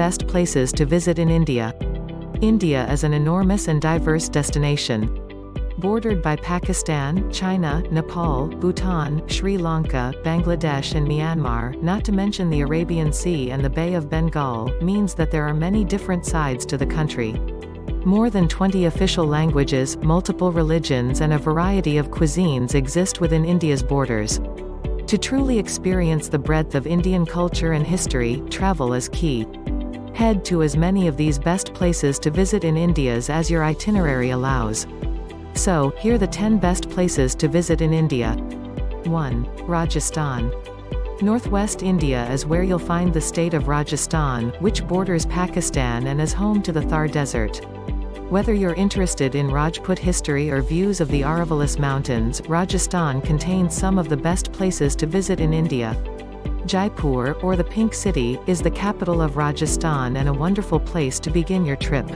best places to visit in India. India is an enormous and diverse destination. Bordered by Pakistan, China, Nepal, Bhutan, Sri Lanka, Bangladesh and Myanmar, not to mention the Arabian Sea and the Bay of Bengal, means that there are many different sides to the country. More than 20 official languages, multiple religions and a variety of cuisines exist within India's borders. To truly experience the breadth of Indian culture and history, travel is key. Head to as many of these best places to visit in India as your itinerary allows. So, here are the 10 best places to visit in India. 1. Rajasthan. Northwest India is where you'll find the state of Rajasthan, which borders Pakistan and is home to the Thar Desert. Whether you're interested in Rajput history or views of the Aravallis Mountains, Rajasthan contains some of the best places to visit in India. Jaipur, or the Pink City, is the capital of Rajasthan and a wonderful place to begin your trip.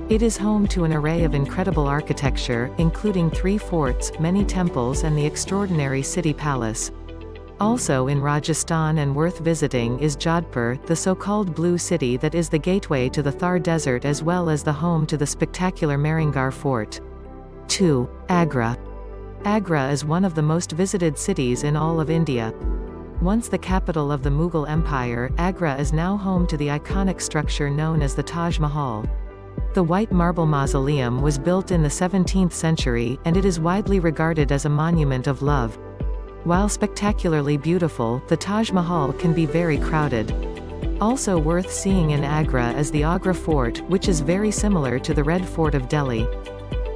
It is home to an array of incredible architecture, including 3 forts, many temples and the extraordinary city palace. Also in Rajasthan and worth visiting is Jodhpur, the so-called Blue City that is the gateway to the Thar Desert as well as the home to the spectacular Mehrangarh Fort. 2. Agra. Agra is one of the most visited cities in all of India. Once the capital of the Mughal Empire, Agra is now home to the iconic structure known as the Taj Mahal. The white marble mausoleum was built in the 17th century, and it is widely regarded as a monument of love. While spectacularly beautiful, the Taj Mahal can be very crowded. Also worth seeing in Agra is the Agra Fort, which is very similar to the Red Fort of Delhi.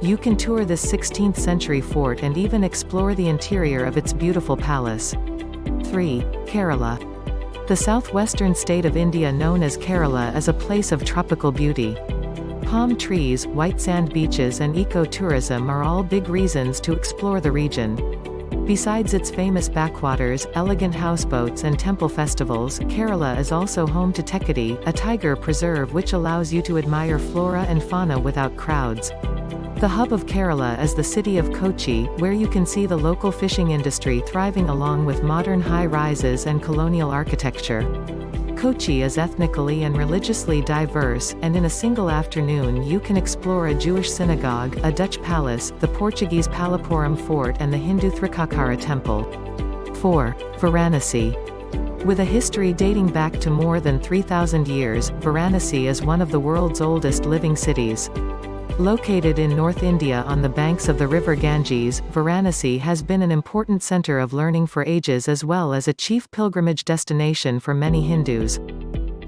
You can tour this 16th century fort and even explore the interior of its beautiful palace. 3. Kerala. The southwestern state of India known as Kerala is a place of tropical beauty. Palm trees, white sand beaches and eco-tourism are all big reasons to explore the region. Besides its famous backwaters, elegant houseboats and temple festivals, Kerala is also home to Tekadi, a tiger preserve which allows you to admire flora and fauna without crowds. The hub of Kerala is the city of Kochi, where you can see the local fishing industry thriving along with modern high-rises and colonial architecture. Kochi is ethnically and religiously diverse, and in a single afternoon you can explore a Jewish synagogue, a Dutch palace, the Portuguese Palapuram Fort and the Hindu Trikakara Temple. 4. Varanasi. With a history dating back to more than 3,000 years, Varanasi is one of the world's oldest living cities. Located in North India on the banks of the river Ganges, Varanasi has been an important center of learning for ages as well as a chief pilgrimage destination for many Hindus.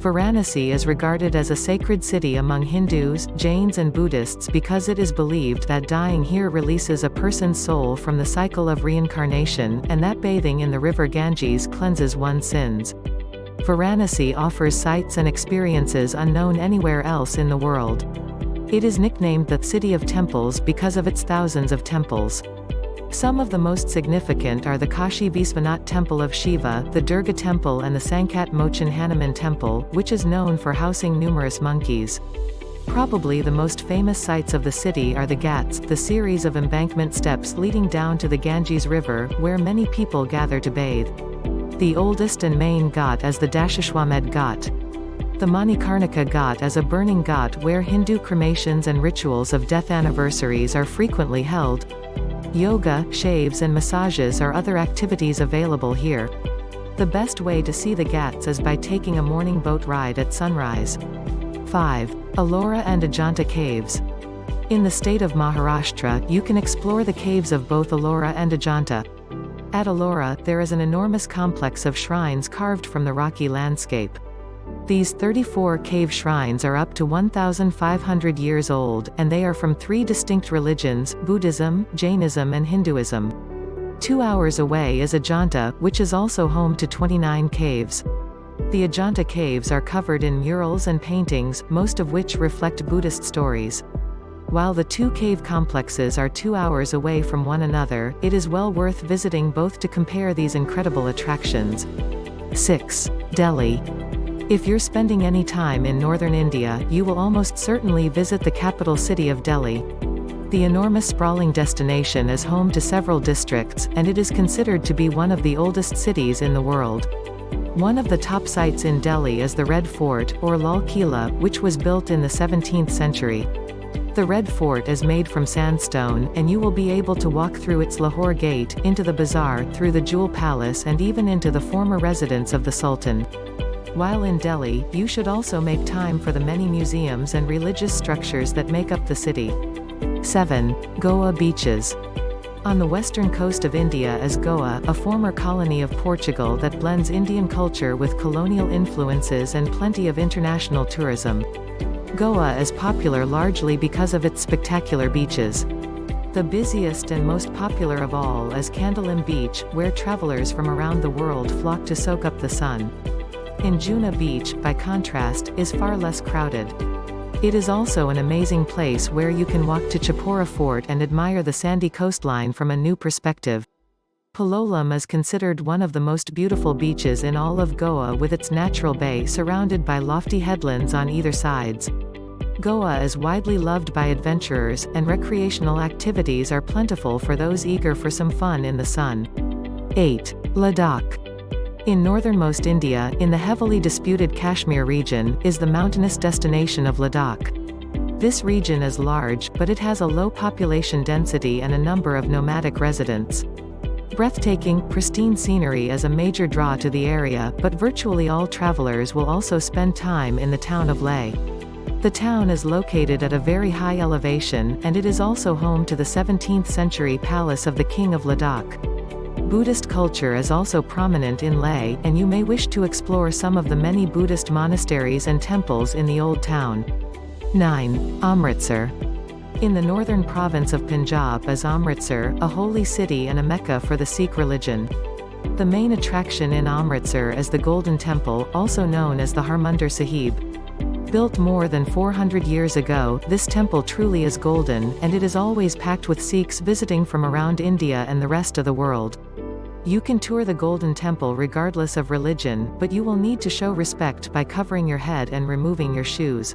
Varanasi is regarded as a sacred city among Hindus, Jains and Buddhists because it is believed that dying here releases a person's soul from the cycle of reincarnation, and that bathing in the river Ganges cleanses one's sins. Varanasi offers sights and experiences unknown anywhere else in the world. It is nicknamed the City of Temples because of its thousands of temples. Some of the most significant are the Kashi Viswanath Temple of Shiva, the Durga Temple and the Sankat Mochan Hanuman Temple, which is known for housing numerous monkeys. Probably the most famous sites of the city are the Ghats, the series of embankment steps leading down to the Ganges River, where many people gather to bathe. The oldest and main ghat is the Dashashwamedh Ghat. The Manikarnika Ghat is a burning ghat where Hindu cremations and rituals of death anniversaries are frequently held. Yoga, shaves and massages are other activities available here. The best way to see the Ghats is by taking a morning boat ride at sunrise. 5. Alora and Ajanta Caves. In the state of Maharashtra, you can explore the caves of both Alora and Ajanta. At Alora, there is an enormous complex of shrines carved from the rocky landscape. These 34 cave shrines are up to 1,500 years old, and they are from 3 distinct religions, Buddhism, Jainism and Hinduism. 2 hours away is Ajanta, which is also home to 29 caves. The Ajanta caves are covered in murals and paintings, most of which reflect Buddhist stories. While the 2 cave complexes are 2 hours away from one another, it is well worth visiting both to compare these incredible attractions. 6. Delhi. If you're spending any time in northern India, you will almost certainly visit the capital city of Delhi. The enormous sprawling destination is home to several districts, and it is considered to be one of the oldest cities in the world. One of the top sites in Delhi is the Red Fort, or Lal Kila, which was built in the 17th century. The Red Fort is made from sandstone, and you will be able to walk through its Lahore Gate, into the bazaar, through the Jewel Palace and even into the former residence of the Sultan. While in Delhi, you should also make time for the many museums and religious structures that make up the city. 7. Goa beaches. On the western coast of India is Goa, a former colony of Portugal that blends Indian culture with colonial influences and plenty of international tourism. Goa is popular largely because of its spectacular beaches. The busiest and most popular of all is Candolim Beach, where travelers from around the world flock to soak up the sun. Anjuna Beach, by contrast, is far less crowded. It is also an amazing place where you can walk to Chapora Fort and admire the sandy coastline from a new perspective. Palolem is considered one of the most beautiful beaches in all of Goa, with its natural bay surrounded by lofty headlands on either sides. Goa is widely loved by adventurers, and recreational activities are plentiful for those eager for some fun in the sun. 8. Ladakh. In northernmost India, in the heavily disputed Kashmir region, is the mountainous destination of Ladakh. This region is large, but it has a low population density and a number of nomadic residents. Breathtaking, pristine scenery is a major draw to the area, but virtually all travelers will also spend time in the town of Leh. The town is located at a very high elevation, and it is also home to the 17th century palace of the King of Ladakh. Buddhist culture is also prominent in Leh, and you may wish to explore some of the many Buddhist monasteries and temples in the old town. 9. Amritsar. In the northern province of Punjab is Amritsar, a holy city and a Mecca for the Sikh religion. The main attraction in Amritsar is the Golden Temple, also known as the Harmandir Sahib. Built more than 400 years ago, this temple truly is golden, and it is always packed with Sikhs visiting from around India and the rest of the world. You can tour the Golden Temple regardless of religion, but you will need to show respect by covering your head and removing your shoes.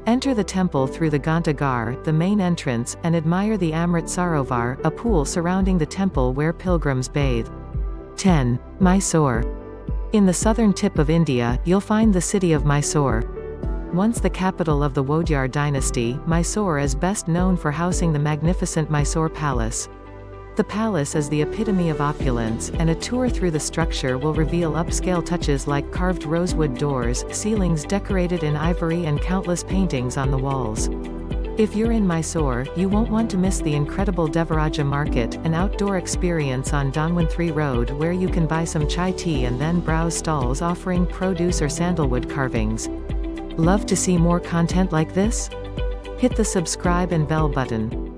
Enter the temple through the Ghantaghar, the main entrance, and admire the Amrit Sarovar, a pool surrounding the temple where pilgrims bathe. 10. Mysore. In the southern tip of India, you'll find the city of Mysore. Once the capital of the Wodeyar dynasty, Mysore is best known for housing the magnificent Mysore Palace. The palace is the epitome of opulence, and a tour through the structure will reveal upscale touches like carved rosewood doors, ceilings decorated in ivory and countless paintings on the walls. If you're in Mysore, you won't want to miss the incredible Devaraja Market, an outdoor experience on Dhanwantri Road where you can buy some chai tea and then browse stalls offering produce or sandalwood carvings. Love to see more content like this? Hit the subscribe and bell button.